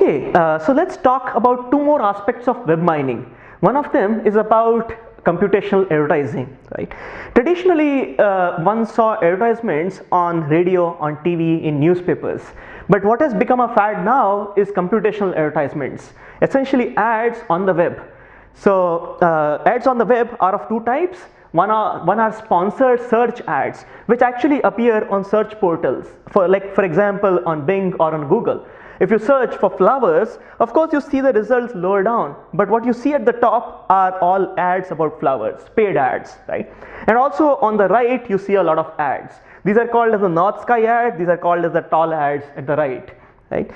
Okay, so let's talk about two more aspects of web mining. One of them is about computational advertising, right? Traditionally, one saw advertisements on radio, on TV, in newspapers. But what has become a fad now is computational advertisements, essentially ads on the web. So ads on the web are of two types. One are sponsored search ads, which actually appear on search portals, for example on Bing or on Google. If you search for flowers, of course you see the results lower down, but what you see at the top are all ads about flowers, paid ads, right? And also on the right you see a lot of ads. These are called as the North Sky ad, these are called as the tall ads at the right, right?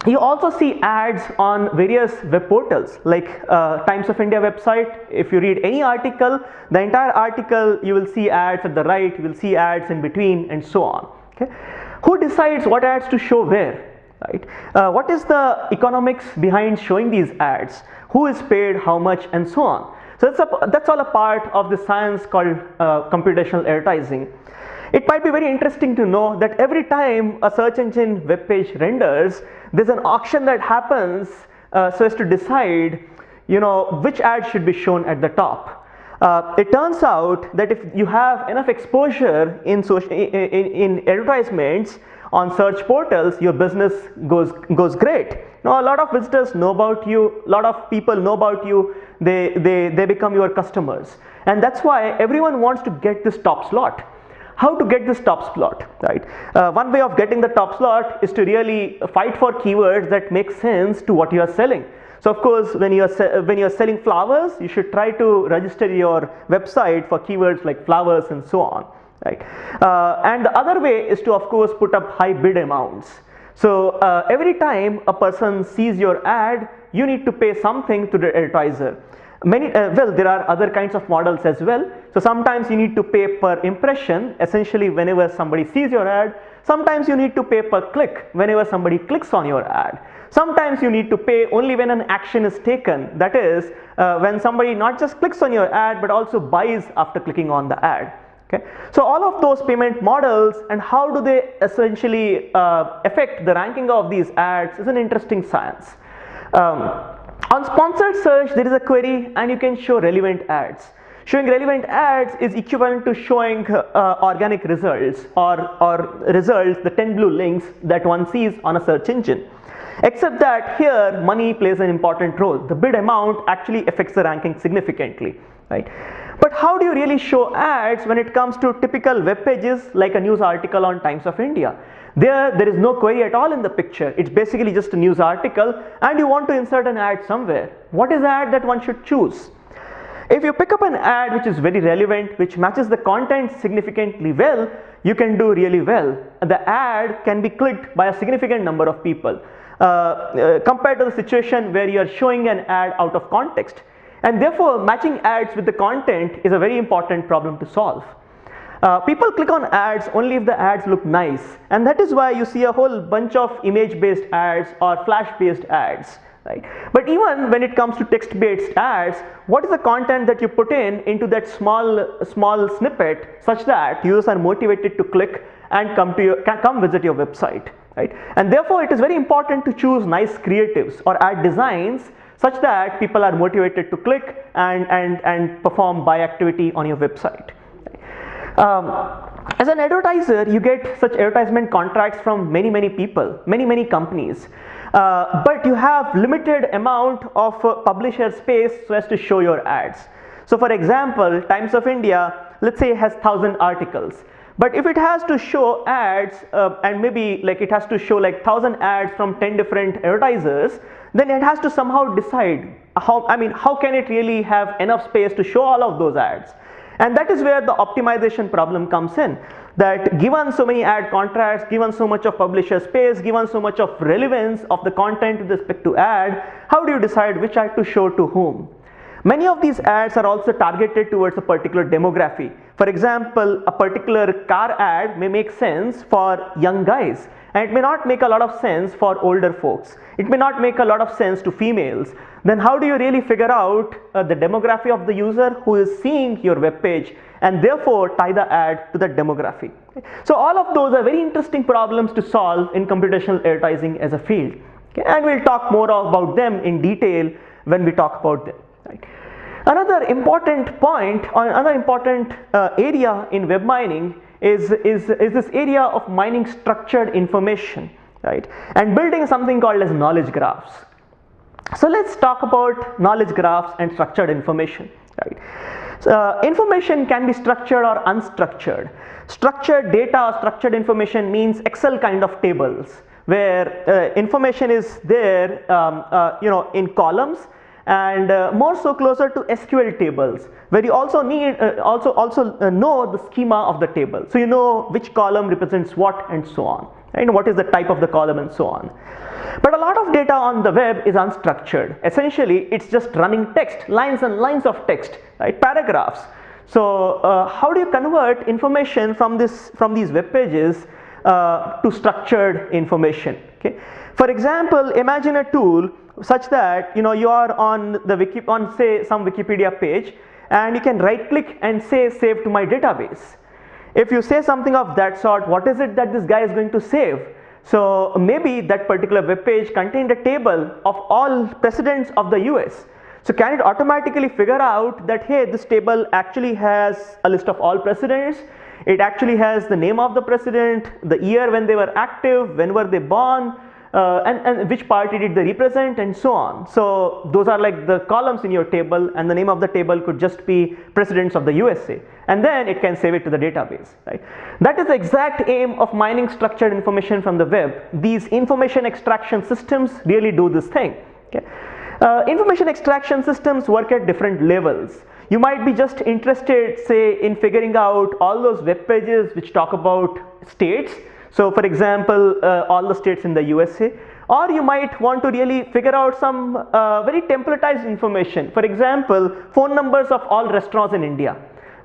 You also see ads on various web portals like Times of India website. If you read any article, the entire article, you will see ads at the right, you will see ads in between, and so on. Okay? Who decides what ads to show where? Right? What is the economics behind showing these ads? Who is paid, how much, and so on. So that's all a part of the science called computational advertising. It might be very interesting to know that every time a search engine web page renders, there's an auction that happens so as to decide, which ad should be shown at the top. It turns out that if you have enough exposure in advertisements on search portals, your business goes great. Now, a lot of visitors know about you, a lot of people know about you, they become your customers, and that's why everyone wants to get this top slot. How to get this top slot, right? One way of getting the top slot is to really fight for keywords that make sense to what you are selling. So of course, when you are selling flowers, you should try to register your website for keywords like flowers and so on, right? And the other way is to, of course, put up high bid amounts. So every time a person sees your ad, you need to pay something to the advertiser. There are other kinds of models as well. So sometimes you need to pay per impression, essentially whenever somebody sees your ad. Sometimes you need to pay per click, whenever somebody clicks on your ad. Sometimes you need to pay only when an action is taken, that is, when somebody not just clicks on your ad but also buys after clicking on the ad. Okay? So all of those payment models and how do they essentially affect the ranking of these ads is an interesting science. On sponsored search, there is a query and you can show relevant ads. Showing relevant ads is equivalent to showing organic results or results, the 10 blue links that one sees on a search engine. Except that here money plays an important role. The bid amount actually affects the ranking significantly, right? But how do you really show ads when it comes to typical web pages like a news article on Times of India? There is no query at all in the picture. It's basically just a news article and you want to insert an ad somewhere. What is the ad that one should choose? If you pick up an ad which is very relevant, which matches the content significantly well, you can do really well. The ad can be clicked by a significant number of people compared to the situation where you are showing an ad out of context. And therefore, matching ads with the content is a very important problem to solve. People click on ads only if the ads look nice, and that is why you see a whole bunch of image-based ads or flash-based ads, right? But even when it comes to text-based ads, what is the content that you put into that small snippet such that users are motivated to click and come visit your website, right? And therefore, it is very important to choose nice creatives or ad designs such that people are motivated to click and perform buy activity on your website. As an advertiser, you get such advertisement contracts from many people, many companies, but you have limited amount of publisher space so as to show your ads. So for example, Times of India, let's say, has 1,000 articles, but if it has to show ads and maybe like it has to show like 1,000 ads from 10 different advertisers, then it has to somehow decide how can it really have enough space to show all of those ads. And that is where the optimization problem comes in, that given so many ad contracts, given so much of publisher space, given so much of relevance of the content with respect to ad, how do you decide which ad to show to whom? Many of these ads are also targeted towards a particular demography. For example, a particular car ad may make sense for young guys, and it may not make a lot of sense for older folks. It may not make a lot of sense to females. Then how do you really figure out the demography of the user who is seeing your web page and therefore tie the ad to that demography? So all of those are very interesting problems to solve in computational advertising as a field. Okay? And we'll talk more about them in detail when we talk about them. Right? Another important point, or another important area in web mining is this area of mining structured information, right? And building something called as knowledge graphs. So let's talk about knowledge graphs and structured information, right? So, information can be structured or unstructured. Structured data or structured information means Excel kind of tables where information is there in columns, and more so closer to SQL tables, where you also need know the schema of the table. So you know which column represents what and so on, and what is the type of the column and so on. But a lot of data on the web is unstructured. Essentially, it's just running text, lines and lines of text, right? Paragraphs. So how do you convert information from these web pages to structured information? Okay. For example, imagine a tool such that you are on say some Wikipedia page, and you can right click and say save to my database. If you say something of that sort, what is it that this guy is going to save? So maybe that particular web page contained a table of all presidents of the US. So can it automatically figure out that, hey, this table actually has a list of all presidents, it actually has the name of the president, the year when they were active, when were they born, and which party did they represent, and so on. So those are like the columns in your table, and the name of the table could just be presidents of the USA, and then it can save it to the database, right? That is the exact aim of mining structured information from the web. These information extraction systems really do this thing. Okay? Information extraction systems work at different levels. You might be just interested, say, in figuring out all those web pages which talk about states. So for example, all the states in the USA, or you might want to really figure out some very templatized information. For example, phone numbers of all restaurants in India.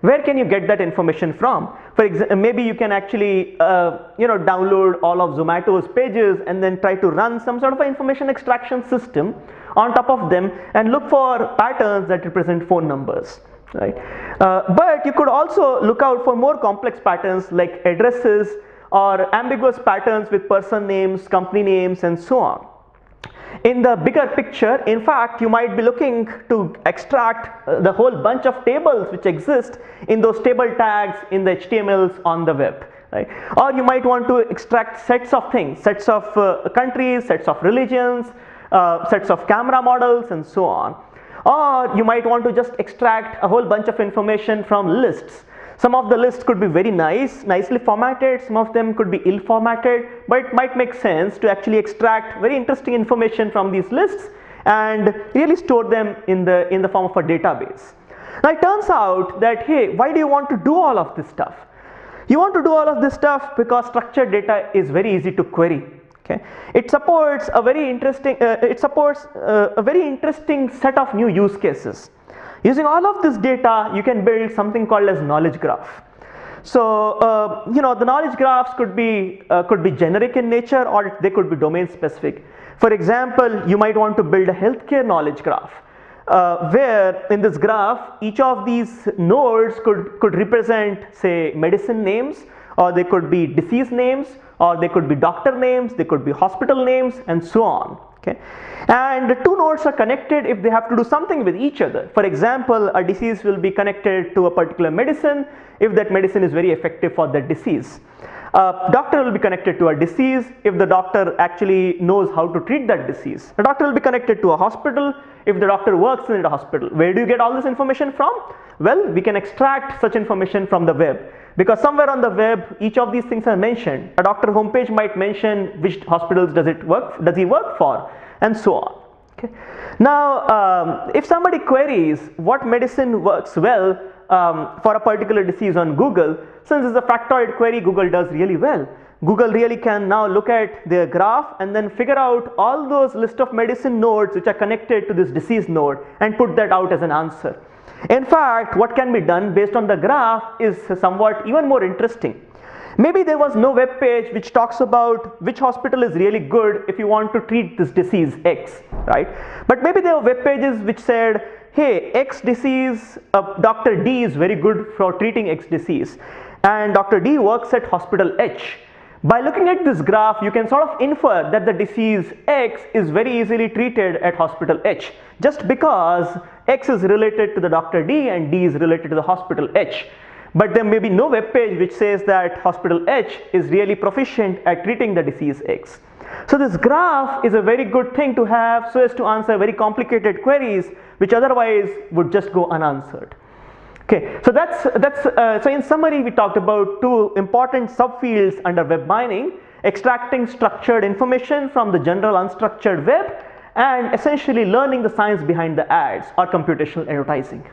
Where can you get that information from? For example, maybe you can actually download all of Zomato's pages and then try to run some sort of an information extraction system on top of them and look for patterns that represent phone numbers, right? But you could also look out for more complex patterns like addresses or ambiguous patterns with person names, company names, and so on. In the bigger picture, in fact, you might be looking to extract the whole bunch of tables which exist in those table tags in the HTMLs on the web, right? Or you might want to extract sets of things, sets of countries, sets of religions, sets of camera models, and so on. Or you might want to just extract a whole bunch of information from lists. Some of the lists could be very nicely formatted, some of them could be ill formatted, but it might make sense to actually extract very interesting information from these lists and really store them in the form of a database. Now it turns out that, hey, why do you want to do all of this stuff? You want to do all of this stuff because structured data is very easy to query. Okay? It supports a very interesting set of new use cases. Using all of this data, you can build something called as knowledge graph. So the knowledge graphs could be generic in nature, or they could be domain specific. For example, you might want to build a healthcare knowledge graph, where in this graph each of these nodes could represent, say, medicine names, or they could be disease names, or they could be doctor names, they could be hospital names, and so on. Okay. And the two nodes are connected if they have to do something with each other. For example, a disease will be connected to a particular medicine if that medicine is very effective for that disease. A doctor will be connected to a disease if the doctor actually knows how to treat that disease. A doctor will be connected to a hospital if the doctor works in a hospital. Where do you get all this information from? Well, we can extract such information from the web, because somewhere on the web each of these things are mentioned. A doctor homepage might mention which hospitals does he work for, and so on. Okay. Now if somebody queries what medicine works well for a particular disease on Google, since it's a factoid query, Google does really well. Google really can now look at their graph and then figure out all those list of medicine nodes which are connected to this disease node and put that out as an answer. In fact, what can be done based on the graph is somewhat even more interesting. Maybe there was no web page which talks about which hospital is really good if you want to treat this disease X, right? But maybe there were web pages which said, hey, X disease, Dr. D is very good for treating X disease, and Dr. D works at hospital H. By looking at this graph, you can sort of infer that the disease X is very easily treated at hospital H, just because X is related to the Dr. D and D is related to the hospital H. But there may be no web page which says that hospital H is really proficient at treating the disease X. So this graph is a very good thing to have so as to answer very complicated queries which otherwise would just go unanswered. Okay, so so in summary, we talked about two important subfields under web mining: extracting structured information from the general unstructured web and essentially learning the science behind the ads, or computational advertising.